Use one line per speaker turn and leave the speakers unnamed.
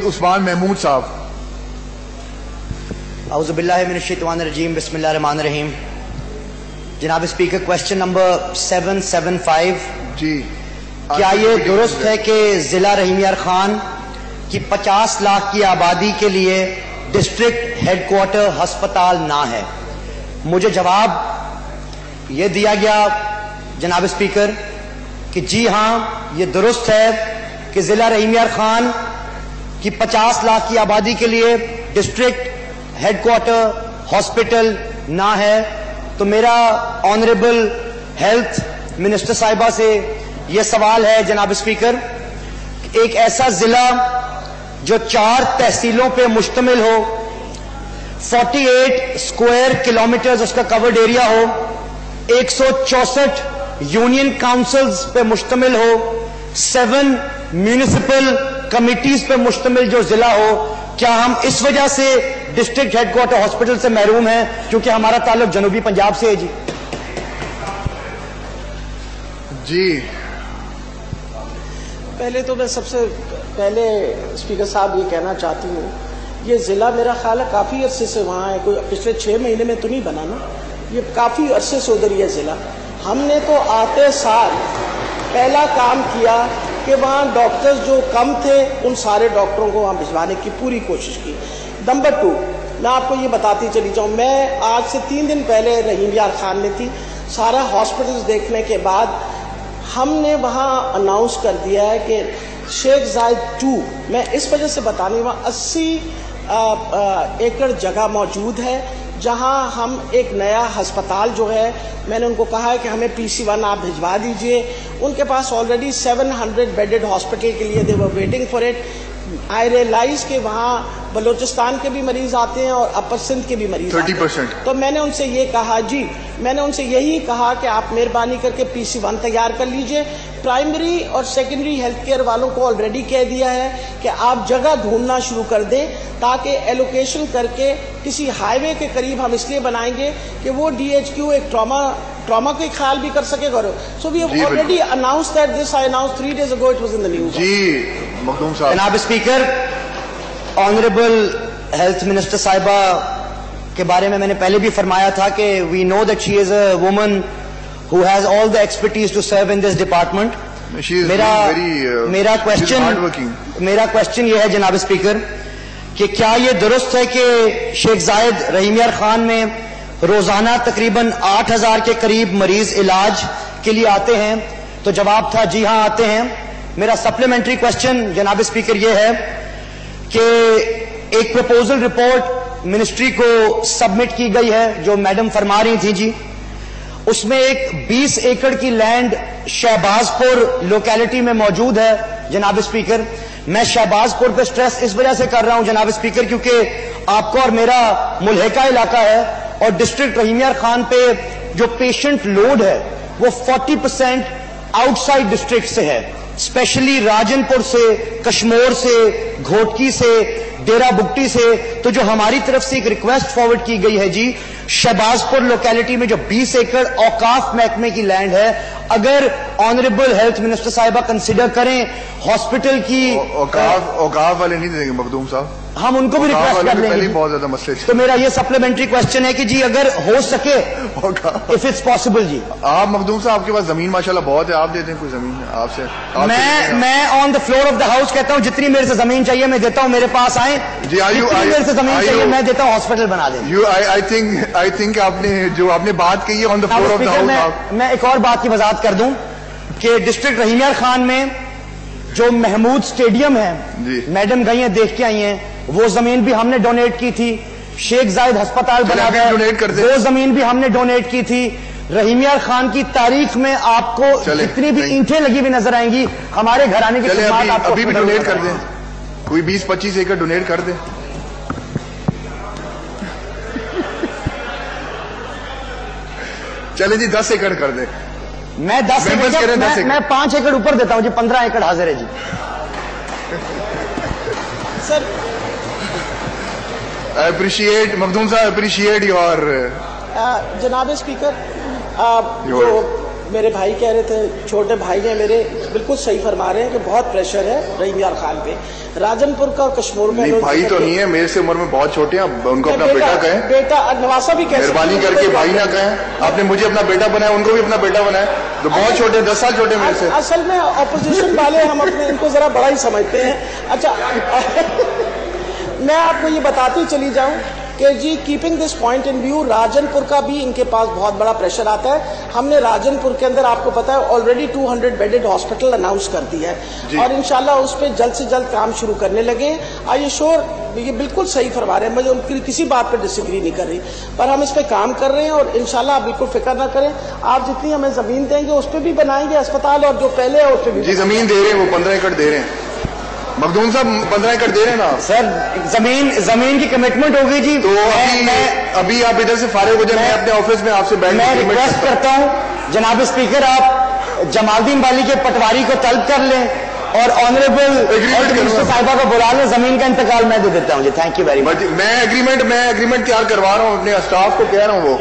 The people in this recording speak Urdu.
عثمان محمود صاحب.
اعوذ باللہ من الشیطان الرجیم بسم اللہ الرحمن الرحیم. جناب اسپیکر کوشچن نمبر 775.
جی
کیا یہ درست ہے کہ ضلع رحیم یار خان کی 50 لاکھ کی آبادی کے لیے ڈسٹرکٹ ہیڈ کوارٹر ہسپتال نہ ہے؟ مجھے جواب یہ دیا گیا جناب اسپیکر کہ جی ہاں یہ درست ہے کہ ضلع رحیم یار خان کی 50 لاکھ کی آبادی کے لیے ڈسٹرکٹ ہیڈ کوارٹر ہاسپٹل نہ ہے. تو میرا آنریبل ہیلتھ منسٹر صاحبہ سے یہ سوال ہے جناب اسپیکر، ایک ایسا ضلع جو 4 تحصیلوں پہ مشتمل ہو، 48 اسکوائر کلومیٹرز اس کا کورڈ ایریا ہو، 164 یونین کاؤنسلز پہ مشتمل ہو، 7 میونسپل کمیٹیز پہ مشتمل جو ضلع ہو، کیا ہم اس وجہ سے ڈسٹرکٹ ہیڈ کوارٹر ہاسپٹل سے محروم ہیں کیونکہ ہمارا تعلق جنوبی پنجاب سے ہے؟
جی
پہلے تو میں سب سے پہلے اسپیکر صاحب یہ کہنا چاہتی ہوں، یہ ضلع میرا خیال ہے کافی عرصے سے وہاں ہے، کوئی پچھلے 6 مہینے میں تو نہیں بنا نا، یہ کافی عرصے سے ادھر یہ ضلع. ہم نے تو آتے سال پہلا کام کیا کہ وہاں ڈاکٹرز جو کم تھے ان سارے ڈاکٹروں کو وہاں بھجوانے کی پوری کوشش کی. نمبر 2 میں آپ کو یہ بتاتی چلی جاؤں، میں آج سے 3 دن پہلے رحیم یار خان میں تھی. سارا ہاسپٹلز دیکھنے کے بعد ہم نے وہاں اناؤنس کر دیا ہے کہ شیخ زائد 2 میں اس وجہ سے بتانے وہاں 80 ایکڑ جگہ موجود ہے جہاں ہم ایک نیا ہسپتال جو ہے، میں نے ان کو کہا ہے کہ ہمیں PC1 آپ بھجوا دیجئے. ان کے پاس آلریڈی 700 بیڈڈ ہاسپٹل کے لیے they were waiting for it. I realise کہ وہاں بلوچستان کے بھی مریض آتے ہیں اور اپر سندھ کے بھی مریض آتے ہیں.
30%.
تو میں نے ان سے یہ کہا، جی میں نے ان سے یہی کہا کہ آپ مہربانی کر کے PC1 تیار کر لیجئے. پرائمری اور سیکنڈری ہیلتھ کیئر والوں کو آلریڈی کہہ دیا ہے کہ آپ جگہ ڈھونڈنا شروع کر دیں تاکہ ایلوکیشن کر کے کسی ہائی وے کے قریب ہم اس لیے بنائیں گے کہ وہ DHQ ایک ٹراما کا خیال بھی کر سکے گا. So we have already announced that this I announced 3 days ago it was in the news.
جی مخدوم صاحب.
جناب اسپیکر، آنریبل ہیلتھ منسٹر صاحبہ کے بارے میں نے پہلے بھی فرمایا تھا کہ we know that she is a woman who has all the expertise to serve in this department. میرا کوشچن یہ ہے جناب اسپیکر کہ کیا یہ درست ہے کہ شیخ زائد رحیم یار خان میں روزانہ تقریباً 8000 کے قریب مریض علاج کے لیے آتے ہیں؟ تو جواب تھا جی ہاں آتے ہیں. میرا سپلیمنٹری کوشچن جناب اسپیکر یہ ہے کہ ایک پروپوزل رپورٹ منسٹری کو سبمٹ کی گئی ہے جو میڈم فرما رہی تھی جی، اس میں ایک 20 ایکڑ کی لینڈ شہباز پور لوکیلٹی میں موجود ہے. جناب اسپیکر میں شہباز پور پہ سٹریس اس وجہ سے کر رہا ہوں جناب اسپیکر کیونکہ آپ کو اور میرا ملحقہ علاقہ ہے اور ڈسٹرکٹ رحیم یار خان پہ جو پیشنٹ لوڈ ہے وہ 40% آؤٹ سائڈ ڈسٹرکٹ سے ہے، اسپیشلی راجن پور سے، کشمور سے، گھوٹکی سے، ڈیرا بگٹی سے. تو جو ہماری طرف سے ایک ریکویسٹ فارورڈ کی گئی ہے جی، شہباز پور لوکیلٹی میں جو 20 ایکڑ اوقاف محکمے کی لینڈ ہے، اگر آنریبل ہیلتھ منسٹر صاحبہ کنسیڈر کریں ہاسپٹل کی
اوقاف والے نہیں دیں گے مخدوم صاحب،
ہم ان کو بھی ریکویسٹ کر لیں گے.
بہت زیادہ مسئلے.
تو میرا یہ سپلیمنٹری کوشچن ہے کہ جی اگر ہو سکے اف اٹس پاسبل جی.
آپ مخدوم صاحب آپ کے پاس زمین ماشاءاللہ بہت ہے، آپ دیتے ہیں کوئی زمین آپ سے؟
میں on the floor of the house کہتا ہوں جتنی میرے سے زمین چاہیے میں دیتا ہوں، میرے پاس آئیں جتنی میرے سے زمین چاہیے میں دیتا ہوں، ہاسپٹل بنا دیں.
آئی تھنک آپ نے جو آپ نے بات کہی ہے on the floor of the house.
میں ایک اور بات کی وضاحت کر دوں کہ ڈسٹرکٹ رحیم یار خان میں جو محمود اسٹیڈیم ہے، میڈم گئی ہیں دیکھ کے آئی ہیں، وہ زمین بھی ہم نے ڈونیٹ کی تھی. شیخ زائد ہسپتال بنا ہے وہ زمین بھی ہم نے ڈونیٹ کی تھی. رحیم یار خان کی تاریخ میں آپ کو جتنی بھی اینٹیں لگی ہوئی نظر آئیں گی ہمارے گھرانے کی خدمات آپ کو
ابھی بھی ڈونیٹ کر دیں، کوئی 20-25 ایکڑ ڈونیٹ کر دیں. چلے جی 10 ایکڑ کر دیں.
میں 10 ایکڑ میں 5 ایکڑ اوپر دیتا ہوں جی، 15 ایکڑ حاضر ہے جی.
سر
اپریشیٹ مخدوم صاحب، اپریشیٹ یور
جناب اسپیکر جو میرے بھائی کہہ رہے تھے, چھوٹے بھائی ہیں میرے, بالکل صحیح فرما رہے ہیں کہ بہت پریشر ہے رحیم یار خان پہ. راجن پور کا کشمیر میں
نہیں, بھائی تو نہیں ہے, میرے سے عمر میں بہت چھوٹے ہیں, ان کو اپنا بیٹا کہیں.
بیٹا نواسا بھی کہہ
مہربانی کر کے بھائی نہ کہیں. آپ نے مجھے اپنا بیٹا بنایا, ان کو بھی اپنا بیٹا بنایا, تو بہت چھوٹے, 10 سال چھوٹے میرے سے.
اصل میں اپوزیشن والے ہم اپنے ان کو ذرا بڑا ہی سمجھتے ہیں. اچھا میں آپ کو یہ بتاتی چلی جاؤں کہ جی keeping this point in view, Rajanpur کا بھی ان کے پاس بہت بڑا پریشر آتا ہے. ہم نے راجن پور کے اندر آپ کو پتا ہے آلریڈی 200 بیڈڈ ہاسپٹل اناؤنس کر دیا ہے, اور انشاءاللہ اس پہ جلد سے جلد کام شروع کرنے لگے ہیں. آئی شور یہ بالکل صحیح فرما رہے ہیں, مجھے ان کی کسی بات پہ ڈس ایگری نہیں کر رہی, پر ہم اس پہ کام کر رہے ہیں, اور انشاءاللہ آپ بالکل فکر نہ کریں. آپ جتنی ہمیں زمین دیں گے اس پہ بھی بنائیں گے اسپتال, اور جو پہلے ہے اس پہ بھی.
جی زمین دے رہے ہیں, وہ 15 ایکڑ دے رہے ہیں. مخدوم صاحب 15 ایکڑ دے رہے ہیں نا
سر, زمین کی کمٹمنٹ ہوگی جی.
تو ابھی آپ ادھر سے فارغ ہو جائیں, میں اپنے آفس میں آپ سے بیٹھ
میں ریکویسٹ کرتا ہوں جناب اسپیکر, آپ جمال الدین والی کے پٹواری کو طلب کر لیں اور آنریبل صاحبہ کو بلا لیں. زمین کا انتقال میں دے دیتا ہوں جی. Thank you very much.
میں ایگریمنٹ تیار کروا رہا ہوں, اپنے اسٹاف کو کہہ رہا ہوں وہ